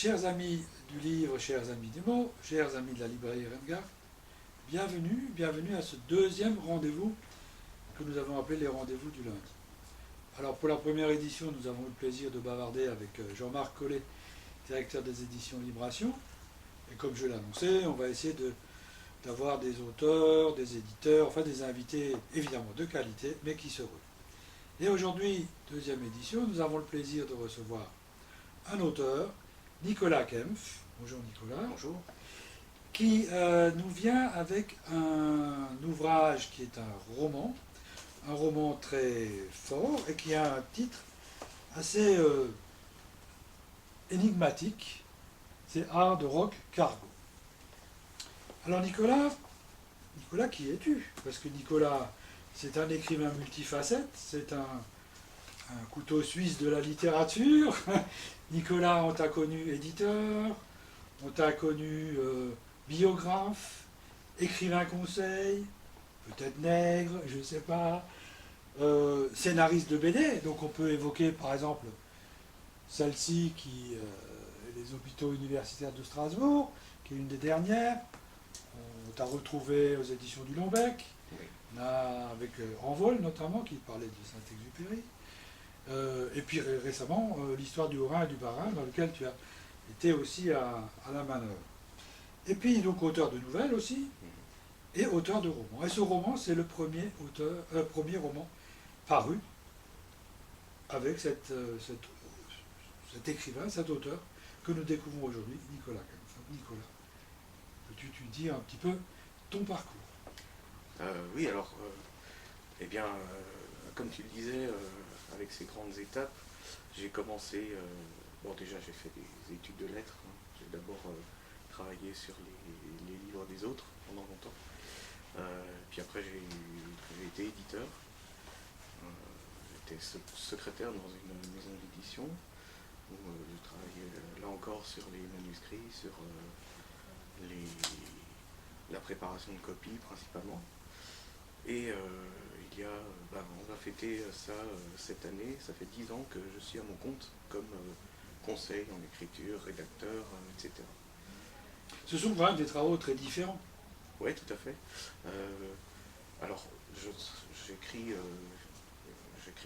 Chers amis du livre, chers amis des mots, chers amis de la librairie Rengar, bienvenue à ce deuxième rendez-vous que nous avons appelé les rendez-vous du lundi. Alors pour la première édition, nous avons eu le plaisir de bavarder avec Jean-Marc Collet, directeur des éditions Libration. Et comme je l'ai annoncé, on va essayer d'avoir des auteurs, des éditeurs, enfin des invités évidemment de qualité, mais qui se ruent. Et aujourd'hui, deuxième édition, nous avons le plaisir de recevoir un auteur, Nicolas Kempf. Bonjour Nicolas. Bonjour. Qui nous vient avec un ouvrage qui est un roman très fort et qui a un titre assez énigmatique, c'est Hard Rock Cargo. Alors Nicolas, qui es-tu? Parce que Nicolas, c'est un écrivain multifacette, c'est un couteau suisse de la littérature. Nicolas, on t'a connu éditeur, on t'a connu biographe, écrivain conseil, peut-être nègre, je ne sais pas, scénariste de BD. Donc on peut évoquer par exemple celle-ci qui est les hôpitaux universitaires de Strasbourg, qui est une des dernières. On t'a retrouvé aux éditions du Lombec, Oui. avec Envol notamment, qui parlait de Saint-Exupéry. Et puis récemment, l'histoire du Haut-Rhin et du Bas-Rhin, dans lequel tu as été aussi à la manœuvre. Et puis donc auteur de nouvelles aussi, et auteur de romans. Et ce roman, c'est le premier roman paru avec cet écrivain, cet auteur que nous découvrons aujourd'hui, Nicolas Kempf. Nicolas, peux-tu dire un petit peu ton parcours? Oui, alors, comme tu le disais, avec ces grandes étapes, j'ai commencé, déjà j'ai fait des études de lettres, hein. J'ai d'abord travaillé sur les livres des autres pendant longtemps, puis après j'ai été éditeur, j'étais secrétaire dans une maison d'édition, où je travaillais là encore sur les manuscrits, sur la préparation de copies principalement. Et on va fêter ça cette année. Ça fait 10 ans que je suis à mon compte comme conseil en écriture, rédacteur, etc. Ce sont quand même des travaux très différents. Oui, tout à fait. Alors, j'écris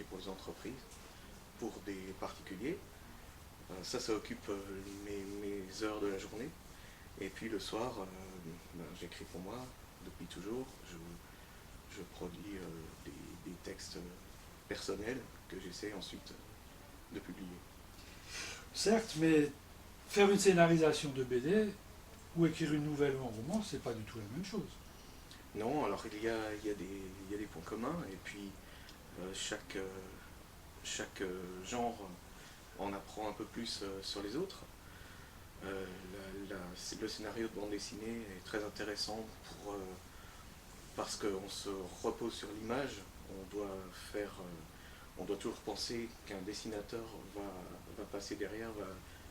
pour les entreprises, pour des particuliers. Ça occupe mes heures de la journée. Et puis le soir, j'écris pour moi depuis toujours. Je produis des textes personnels que j'essaie ensuite de publier. Certes, mais faire une scénarisation de BD ou écrire une nouvelle ou un roman, c'est pas du tout la même chose. Non, alors il y a des points communs, et puis chaque genre en apprend un peu plus sur les autres. Le scénario de bande dessinée est très intéressant parce qu'on se repose sur l'image. On doit toujours penser qu'un dessinateur va passer derrière,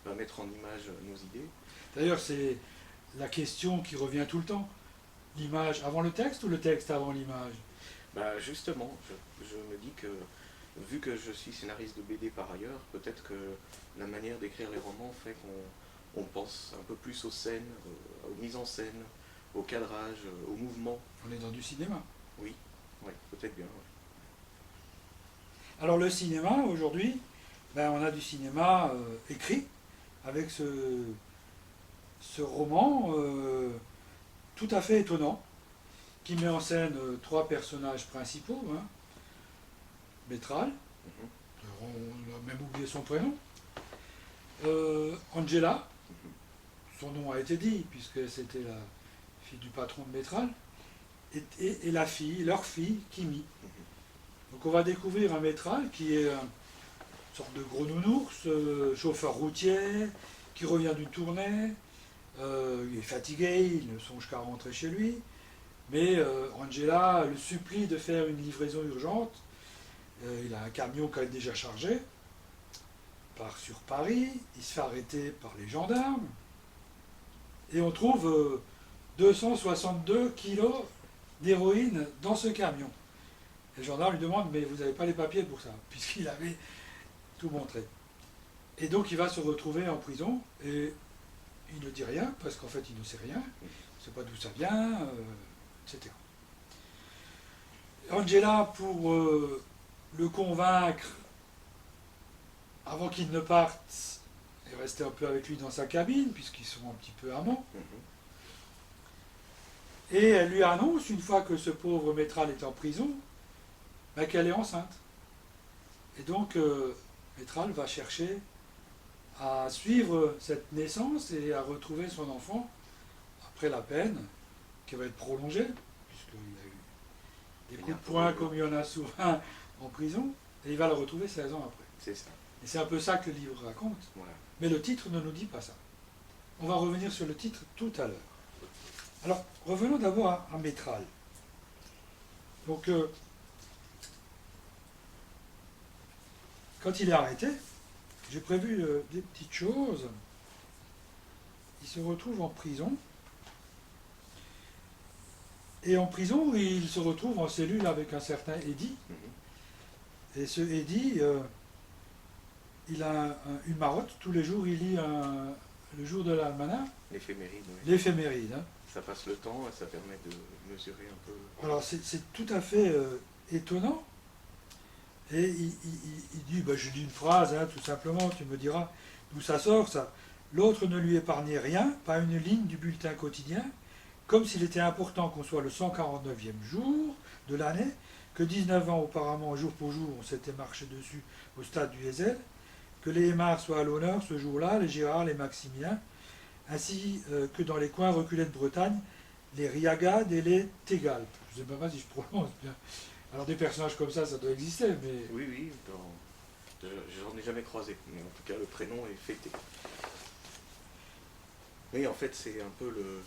va mettre en image nos idées. D'ailleurs, c'est la question qui revient tout le temps. L'image avant le texte ou le texte avant l'image? Justement, je me dis que, vu que je suis scénariste de BD par ailleurs, peut-être que la manière d'écrire les romans fait qu'on pense un peu plus aux scènes, aux mises en scène, au cadrage, au mouvement. On est dans du cinéma. Oui, peut-être bien. Ouais. Alors le cinéma, aujourd'hui, on a du cinéma écrit, avec ce roman tout à fait étonnant, qui met en scène 3 personnages principaux. Métral, on a même oublié son prénom, Angela, son nom a été dit, puisque c'était la fille du patron de Métral, et leur fille, Kimi. Donc on va découvrir un Métral qui est une sorte de gros nounours, chauffeur routier, qui revient d'une tournée, il est fatigué, il ne songe qu'à rentrer chez lui, mais Angela le supplie de faire une livraison urgente. Il a un camion qui est déjà chargé, part sur Paris, il se fait arrêter par les gendarmes, et on trouve 262 kilos d'héroïne dans ce camion. Et le gendarme lui demande, mais vous n'avez pas les papiers pour ça, puisqu'il avait tout montré. Et donc il va se retrouver en prison et il ne dit rien parce qu'en fait il ne sait rien, il ne sait pas d'où ça vient, etc. Angela, pour le convaincre, avant qu'il ne parte, est restée un peu avec lui dans sa cabine, puisqu'ils sont un petit peu amants. Et elle lui annonce, une fois que ce pauvre Métral est en prison, ben, qu'elle est enceinte. Et donc, Métral va chercher à suivre cette naissance et à retrouver son enfant après la peine, qui va être prolongée, puisqu'il a eu des coups de poing comme il y en a souvent en prison, et il va le retrouver 16 ans après. C'est ça. Et c'est un peu ça que le livre raconte. Voilà. Mais le titre ne nous dit pas ça. On va revenir sur le titre tout à l'heure. Alors, revenons d'abord à Métral. Donc, quand il est arrêté, j'ai prévu des petites choses. Il se retrouve en prison. Et en prison, il se retrouve en cellule avec un certain Eddy. Et ce Eddy, il a une marotte. Tous les jours, il lit le jour de l'almanach. L'éphéméride, oui. L'éphéméride. Hein. Ça passe le temps et ça permet de mesurer un peu. Alors, c'est tout à fait étonnant. Et il dit, je lis une phrase, hein, tout simplement, tu me diras d'où ça sort, ça. L'autre ne lui épargnait rien, pas une ligne du bulletin quotidien, comme s'il était important qu'on soit le 149e jour de l'année, que 19 ans auparavant, jour pour jour, on s'était marché dessus au stade du Heysel, que les Aymars soient à l'honneur ce jour-là, les Gérard, les Maximiens, ainsi que dans les coins reculés de Bretagne, les Riagades et les Tégal. Je ne sais pas si je prononce bien. Alors des personnages comme ça doit exister, mais... Oui, oui, j'en ai jamais croisé, mais en tout cas le prénom est fêté. Mais en fait c'est un peu le...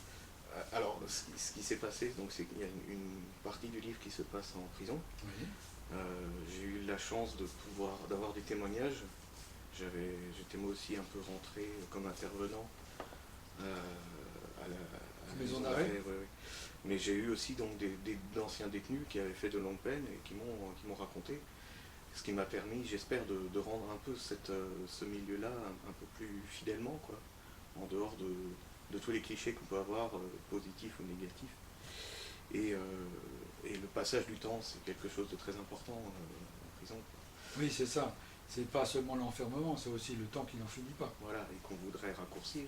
Alors ce qui s'est passé, donc c'est qu'il y a une partie du livre qui se passe en prison. Oui. J'ai eu la chance d'avoir des témoignages. J'étais moi aussi un peu rentré comme intervenant à la maison d'arrêt. Ouais. Mais j'ai eu aussi donc d'anciens détenus qui avaient fait de longues peines et qui m'ont raconté, ce qui m'a permis, j'espère, de rendre un peu ce milieu-là un peu plus fidèlement, quoi, en dehors de tous les clichés qu'on peut avoir, positifs ou négatifs. Et le passage du temps, c'est quelque chose de très important en prison. Oui, c'est ça. C'est pas seulement l'enfermement, c'est aussi le temps qui n'en finit pas. Voilà, et qu'on voudrait raccourcir.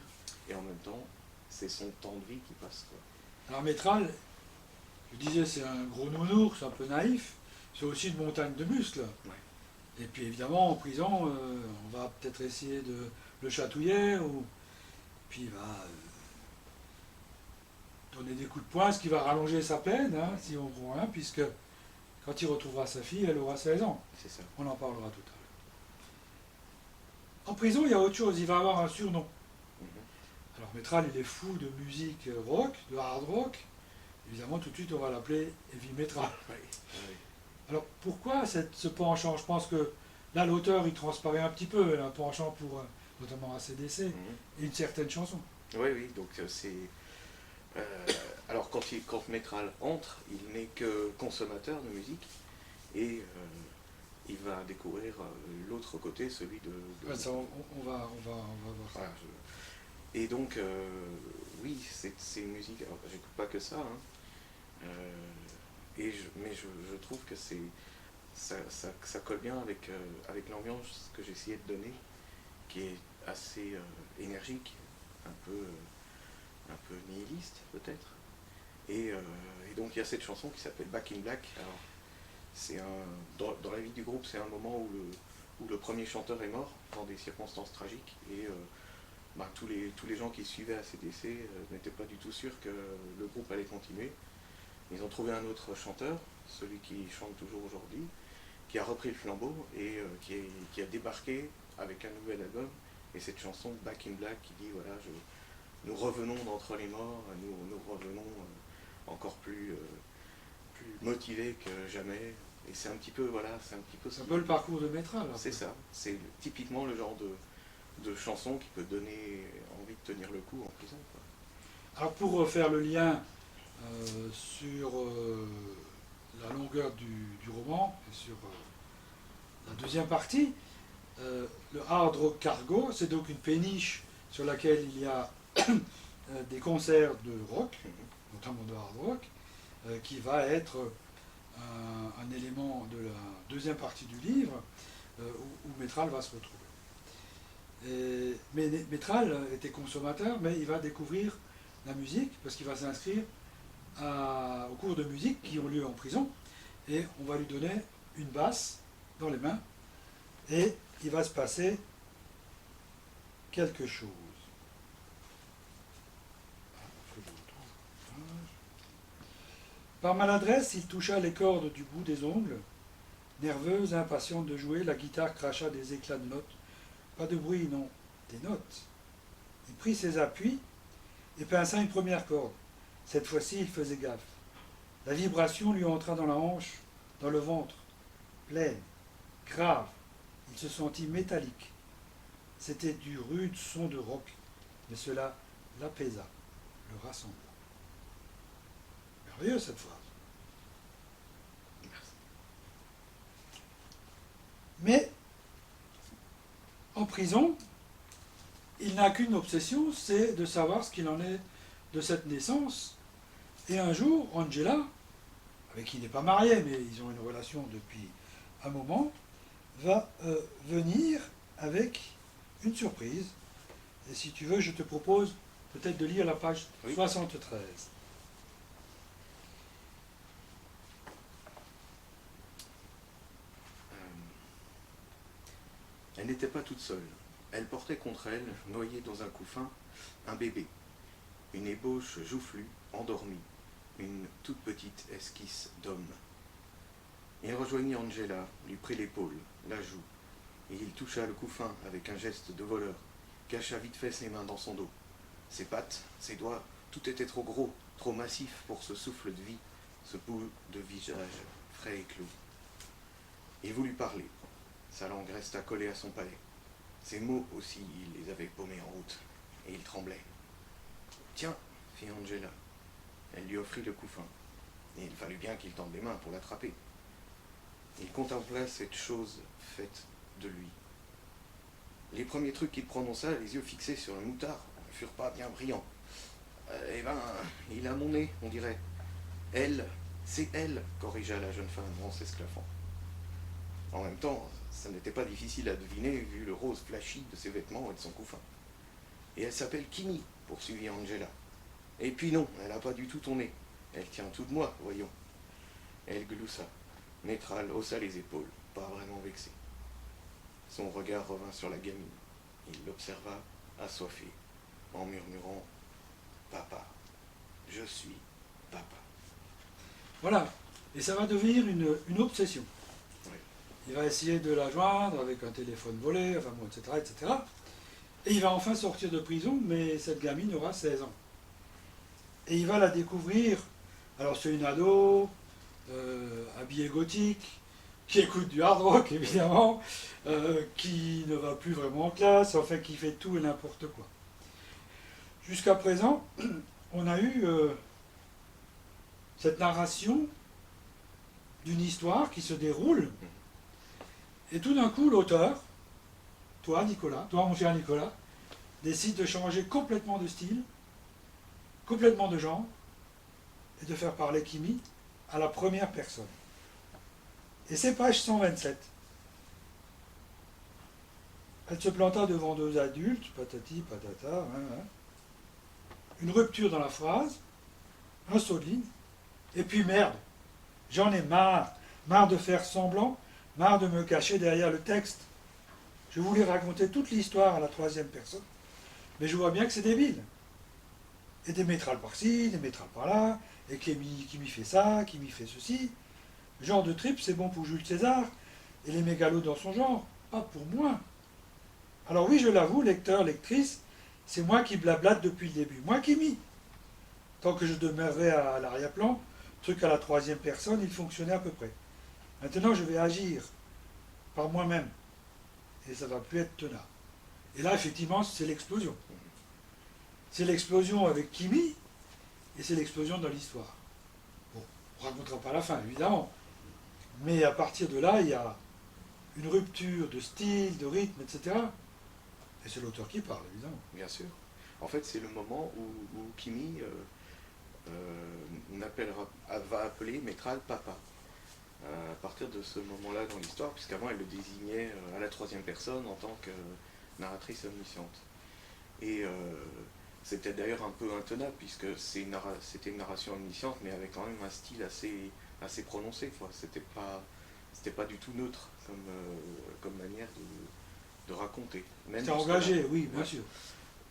Et en même temps, c'est son temps de vie qui passe, quoi. Alors Métral, je disais, c'est un gros nounours, un peu naïf, c'est aussi une montagne de muscles. Ouais. Et puis évidemment, en prison, on va peut-être essayer de le chatouiller, ou puis il va donner des coups de poing, ce qui va rallonger sa peine, hein, si on prend un, puisque quand il retrouvera sa fille, elle aura 16 ans. C'est ça. On en parlera tout à l'heure. En prison, il y a autre chose, il va avoir un surnom. Alors Métral, il est fou de musique rock, de hard rock. Évidemment, tout de suite, on va l'appeler Heavy Métral. Oui. Alors pourquoi ce penchant? Je pense que là, l'auteur, il transparaît un petit peu, un penchant pour notamment ACDC et une certaine chanson. Oui, oui, donc c'est... alors quand Métral entre, il n'est que consommateur de musique et il va découvrir l'autre côté, celui de... Ouais, ça, on va voir ça. Voilà, et donc, oui, c'est une musique, alors j'écoute pas que ça, hein, mais je trouve que ça colle bien avec l'ambiance que j'ai essayé de donner, qui est assez énergique, un peu nihiliste peut-être. Et donc il y a cette chanson qui s'appelle Back in Black. Alors, dans la vie du groupe, c'est un moment où le premier chanteur est mort dans des circonstances tragiques et tous les gens qui suivaient ACDC n'étaient pas du tout sûrs que le groupe allait continuer. Ils ont trouvé un autre chanteur, celui qui chante toujours aujourd'hui, qui a repris le flambeau et qui a débarqué avec un nouvel album. Et cette chanson Back in Black qui dit voilà, nous revenons d'entre les morts, nous revenons encore plus motivés que jamais. Et c'est un petit peu C'est un peu le parcours de Métral. C'est ça, c'est typiquement le genre de chanson qui peut donner envie de tenir le coup en prison, quoi. Alors pour faire le lien sur la longueur du roman et sur la deuxième partie, le Hard Rock Cargo, c'est donc une péniche sur laquelle il y a des concerts de rock, notamment de hard rock, qui va être un élément de la deuxième partie du livre, où Métral va se retrouver. Mais Métral était consommateur, mais il va découvrir la musique, parce qu'il va s'inscrire aux cours de musique qui ont lieu en prison, et on va lui donner une basse dans les mains, et il va se passer quelque chose. Par maladresse, il toucha les cordes du bout des ongles. Nerveuse, impatiente de jouer, la guitare cracha des éclats de notes. Pas de bruit, non, des notes. Il prit ses appuis et pinça une première corde. Cette fois-ci, il faisait gaffe. La vibration lui entra dans la hanche, dans le ventre, pleine, grave. Il se sentit métallique. C'était du rude son de rock, mais cela l'apaisa, le rassembla. Merveilleux cette phrase. Mais en prison, il n'a qu'une obsession, c'est de savoir ce qu'il en est de cette naissance. Et un jour, Angela, avec qui il n'est pas marié, mais ils ont une relation depuis un moment, va venir avec une surprise. Et si tu veux, je te propose peut-être de lire la page 73. Elle n'était pas toute seule. Elle portait contre elle, noyée dans un couffin, un bébé. Une ébauche joufflue, endormie. Une toute petite esquisse d'homme. Il rejoignit Angela, lui prit l'épaule, la joue, et il toucha le couffin avec un geste de voleur, cacha vite fait ses mains dans son dos. Ses pattes, ses doigts, tout était trop gros, trop massif pour ce souffle de vie, ce bout de visage frais et clos. Il voulut parler. Sa langue resta collée à son palais. Ses mots aussi, il les avait paumés en route, et il tremblait. « Tiens, fit Angela. » Elle lui offrit le couffin, et il fallut bien qu'il tende les mains pour l'attraper. Il contempla cette chose faite de lui. Les premiers trucs qu'il prononça, les yeux fixés sur le moutard, ne furent pas bien brillants. Eh ben, il a mon nez, on dirait. Elle, c'est elle, corrigea la jeune femme en s'esclaffant. En même temps, ça n'était pas difficile à deviner, vu le rose flashy de ses vêtements et de son couffin. Et elle s'appelle Kimi, poursuivit Angela. Et puis non, elle n'a pas du tout ton nez. Elle tient tout de moi, voyons. Elle gloussa. Métral haussa les épaules, pas vraiment vexé. Son regard revint sur la gamine. Il l'observa, assoiffé, en murmurant « Papa, je suis papa ». Voilà, et ça va devenir une obsession. Oui. Il va essayer de la joindre avec un téléphone volé, enfin bon, etc., etc. Et il va enfin sortir de prison, mais cette gamine aura 16 ans. Et il va la découvrir, alors c'est une ado, habillée gothique, qui écoute du hard rock évidemment, qui ne va plus vraiment en classe, enfin qui fait tout et n'importe quoi. Jusqu'à présent, on a eu cette narration d'une histoire qui se déroule, et tout d'un coup l'auteur, toi mon cher Nicolas, décide de changer complètement de style, complètement de genre, et de faire parler Kimi à la première personne. Et c'est page 127. Elle se planta devant deux adultes, patati, patata, une rupture dans la phrase, un saut de ligne, et puis merde, j'en ai marre, marre de faire semblant, marre de me cacher derrière le texte. Je voulais raconter toute l'histoire à la troisième personne, mais je vois bien que c'est débile. Et des métrales par-ci, des métrales par-là, et qui m'y fait ça, qui m'y fait ceci. Le genre de trip, c'est bon pour Jules César, et les mégalos dans son genre, pas pour moi. Alors oui, je l'avoue, lecteur, lectrice, c'est moi qui blablate depuis le début, moi qui m'y. Tant que je demeurerai à l'arrière-plan, truc à la troisième personne, il fonctionnait à peu près. Maintenant, je vais agir par moi-même, et ça va plus être tenable. Et là, effectivement, c'est l'explosion. C'est l'explosion avec Kimi, et c'est l'explosion dans l'histoire. Bon, on ne racontera pas la fin, évidemment. Mais à partir de là, il y a une rupture de style, de rythme, etc. Et c'est l'auteur qui parle, évidemment. Bien sûr. En fait, c'est le moment où Kimi va appeler Métral papa. À partir de ce moment-là dans l'histoire, puisqu'avant elle le désignait à la troisième personne en tant que narratrice omnisciente. Et c'était d'ailleurs un peu intenable, puisque c'était une narration omnisciente, mais avec quand même un style assez prononcé. C'était pas du tout neutre comme manière de raconter. C'était engagé, oui, bien sûr.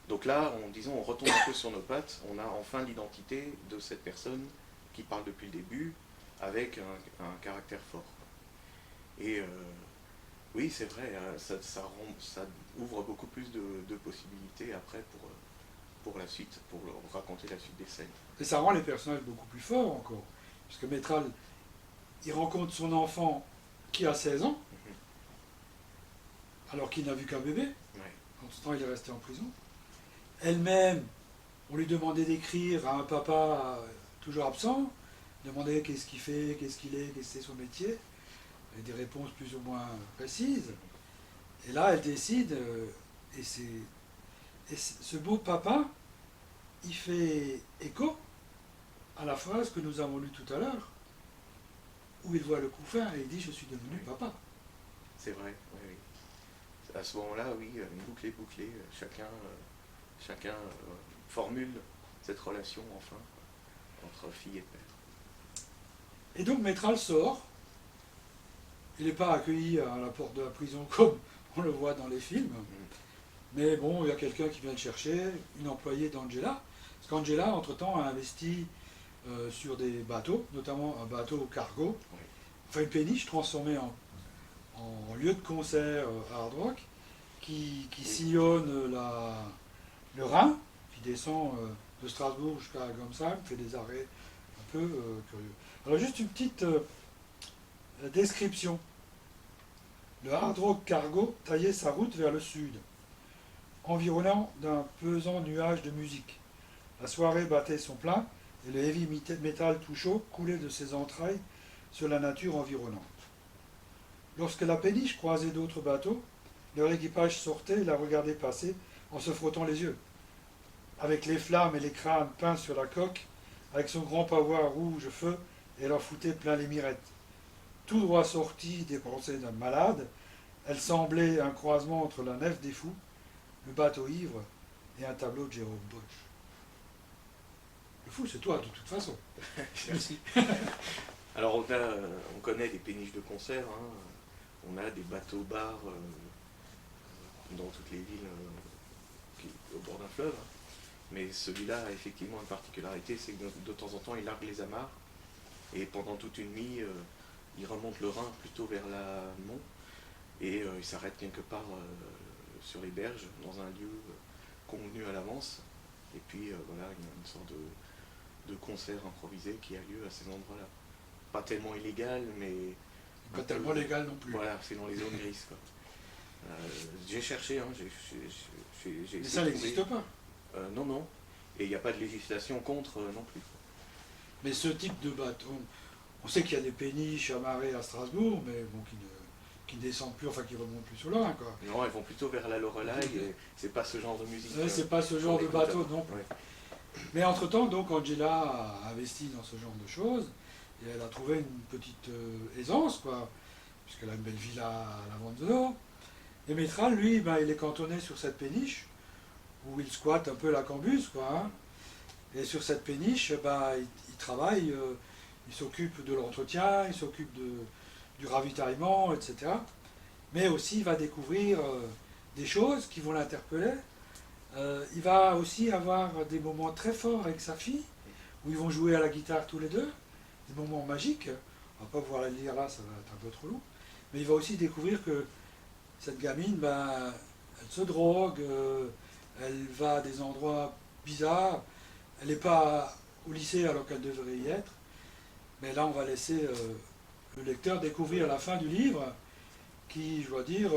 Donc là, on retombe un peu sur nos pattes, on a enfin l'identité de cette personne qui parle depuis le début, avec un caractère fort. Et oui, c'est vrai, ça ouvre beaucoup plus de possibilités après pour la suite, pour raconter la suite des scènes. Et ça rend les personnages beaucoup plus forts encore. Parce que Métral, il rencontre son enfant qui a 16 ans, alors qu'il n'a vu qu'un bébé. Ouais. En ce temps, il est resté en prison. Elle-même, on lui demandait d'écrire à un papa toujours absent, demandait qu'est-ce qu'il fait, qu'est-ce qu'il est, qu'est-ce que c'est son métier, avec des réponses plus ou moins précises. Et là, elle décide, et ce beau papa, il fait écho à la phrase que nous avons lue tout à l'heure, où il voit le couffin et il dit « je suis devenu papa ». C'est vrai, oui, oui. À ce moment-là, oui, une boucle est bouclée, chacun formule cette relation enfin entre fille et père. Et donc Métral sort, il n'est pas accueilli à la porte de la prison comme on le voit dans les films, mais bon, il y a quelqu'un qui vient le chercher, une employée d'Angela, parce qu'Angela, entre-temps, a investi sur des bateaux, notamment un bateau cargo, enfin une péniche transformée en lieu de concert hard rock, qui sillonne le Rhin, qui descend de Strasbourg jusqu'à Gomsheim, fait des arrêts un peu curieux. Alors juste une petite description. Le hard rock cargo taillait sa route vers le sud, environnant d'un pesant nuage de musique. La soirée battait son plein et le heavy metal tout chaud coulait de ses entrailles sur la nature environnante. Lorsque la péniche croisait d'autres bateaux, leur équipage sortait et la regardait passer en se frottant les yeux. Avec les flammes et les crânes peints sur la coque, avec son grand pavois rouge feu, elle en foutait plein les mirettes. Tout droit sortie des pensées d'un malade, elle semblait un croisement entre la nef des fous, le bateau ivre et un tableau de Jérôme Bosch. Le fou, c'est toi, de toute façon. Merci. Alors on connaît des péniches de concert, on a des bateaux-bars dans toutes les villes au bord d'un fleuve, mais celui-là a effectivement une particularité, c'est que de temps en temps il largue les amarres, et pendant toute une nuit, il remonte le Rhin plutôt vers l'amont, et il s'arrête quelque part sur les berges, dans un lieu convenu à l'avance, et puis voilà, il y a une sorte de concert improvisé qui a lieu à ces endroits-là. Pas tellement illégal, mais... Pas tellement légal non plus. Voilà, c'est dans les zones grises, quoi. J'ai cherché, j'ai mais ça n'existe pas. Non, non. Et il n'y a pas de législation contre non plus. Mais ce type de bateau, on sait qu'il y a des péniches amarrées à Strasbourg, mais bon, qui ne descendent plus, enfin qui ne remontent plus sur le Rhin, quoi. Non, elles vont plutôt vers la Loreley, et c'est pas ce genre de musique. C'est pas ce genre de bateau non plus. Ouais. Mais entre-temps, donc, Angela a investi dans ce genre de choses, et elle a trouvé une petite aisance, quoi, puisqu'elle a une belle villa à la Vanzeno. Et Métral, lui, il est cantonné sur cette péniche, où il squatte un peu la cambuse, quoi. Hein. Et sur cette péniche, il travaille, il s'occupe de l'entretien, il s'occupe du ravitaillement, etc. Mais aussi, il va découvrir des choses qui vont l'interpeller. Il va aussi avoir des moments très forts avec sa fille, où ils vont jouer à la guitare tous les deux, des moments magiques. On ne va pas pouvoir la lire là, ça va être un peu trop long. Mais il va aussi découvrir que cette gamine, elle se drogue, elle va à des endroits bizarres, elle n'est pas au lycée alors qu'elle devrait y être. Mais là, on va laisser le lecteur découvrir la fin du livre, qui, je dois dire,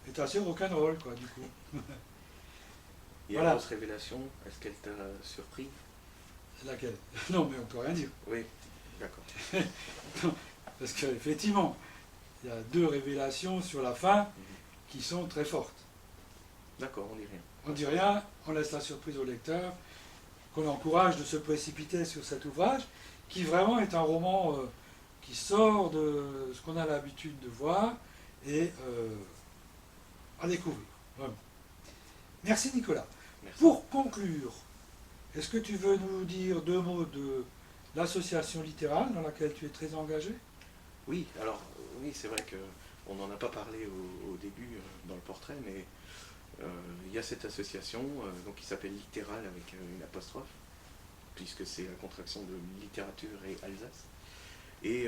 est assez rock'n'roll, quoi, du coup. Et voilà. La grosse révélation, est-ce qu'elle t'a surpris? Laquelle? Non, mais on peut rien dire. Oui, d'accord. Parce qu'effectivement, il y a 2 révélations sur la fin qui sont très fortes. D'accord, on dit rien. On dit rien, on laisse la surprise au lecteur, qu'on encourage de se précipiter sur cet ouvrage, qui vraiment est un roman qui sort de ce qu'on a l'habitude de voir et à découvrir. Vraiment. Merci Nicolas. Merci. Pour conclure, est-ce que tu veux nous dire 2 mots de l'association littérale dans laquelle tu es très engagé? Oui, alors, oui, c'est vrai qu'on n'en a pas parlé au début dans le portrait, mais il y a cette association donc, qui s'appelle Littéral avec une apostrophe, puisque c'est la contraction de littérature et Alsace. Et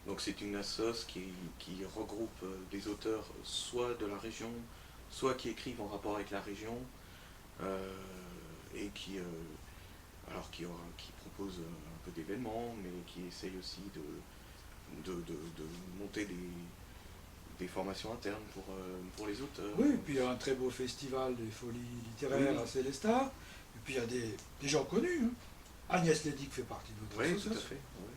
donc c'est une assoce qui regroupe des auteurs soit de la région, soit qui écrivent en rapport avec la région, et qui propose un peu d'événements, mais qui essaye aussi de monter des formations internes pour les auteurs. Oui, et puis il y a un très beau festival des folies littéraires Oui. à Célestat, et puis il y a des gens connus. Hein. Agnès Lédic fait partie de votre Oui, tout association. à fait. Oui.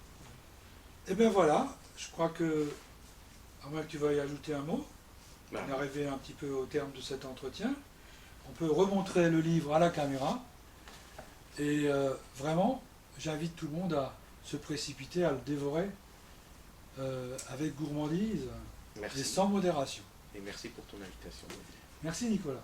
Et bien voilà, je crois que, à moins que tu veuilles ajouter un mot, Bah, on est arrivé un petit peu au terme de cet entretien. On peut remontrer le livre à la caméra, et vraiment, j'invite tout le monde à se précipiter, à le dévorer avec gourmandise et merci. sans modération. Et merci pour ton invitation. Merci Nicolas.